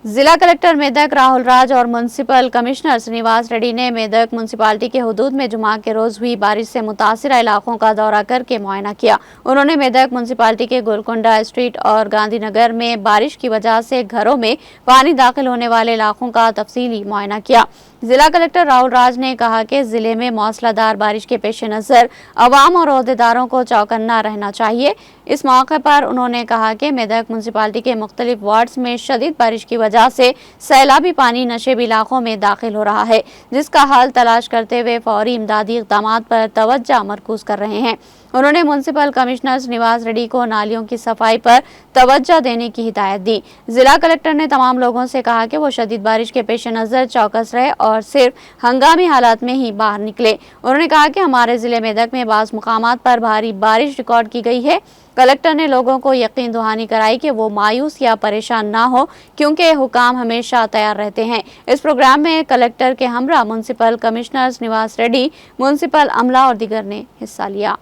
जिला कलेक्टर मेदक राहुल राज और municipal commissioner Srinivas Reddy ने मेदक म्युनिसिपालिटी के हुदूद में जुमा के रोज हुई बारिश से मुतासिर इलाकों का दौरा करके मुआयना किया। उन्होंने मेदक म्युनिसिपालिटी के गोलकुंडा स्ट्रीट और गांधीनगर में बारिश की वजह से घरों में पानी दाखिल होने वाले इलाकों का तफसीली मुआयना किया। जिला कलेक्टर राहुल राज ने कहा कि जिले में मौसलाधार बारिश के पेश नजर अवाम और अहदेदारों को चौकन्ना रहना चाहिए। इस मौके पर उन्होंने कहा कि मेदक म्युनिसिपालिटी के मुख्तलिफ वार्ड्स में शदीद बारिश की वजह से सैलाबी पानी नशेबी इलाकों में दाखिल हो रहा है, जिसका हल तलाश करते हुए फौरी इमदादी इक़दामात पर तवज्जो मरकूज कर रहे हैं। उन्होंने म्युनिसिपल कमिश्नर श्रीनिवास रेड्डी को नालियों की सफाई पर तवज्जो देने की हिदायत दी। जिला कलेक्टर ने तमाम लोगों से कहा कि वो शदीद बारिश के पेश नजर चौकस रहे और सिर्फ हंगामी हालात में ही बाहर निकले। उन्होंने कहा कि हमारे जिले मेदक में बाज़ मुकामात पर भारी बारिश रिकॉर्ड की गई है। कलेक्टर ने लोगों को यकीन दहानी कराई कि वो मायूस या परेशान ना हो, क्योंकि हुकाम हमेशा तैयार रहते हैं। इस प्रोग्राम में कलेक्टर के हमरा municipal commissioner Srinivas Reddy, municipal अमला और दीगर ने हिस्सा लिया।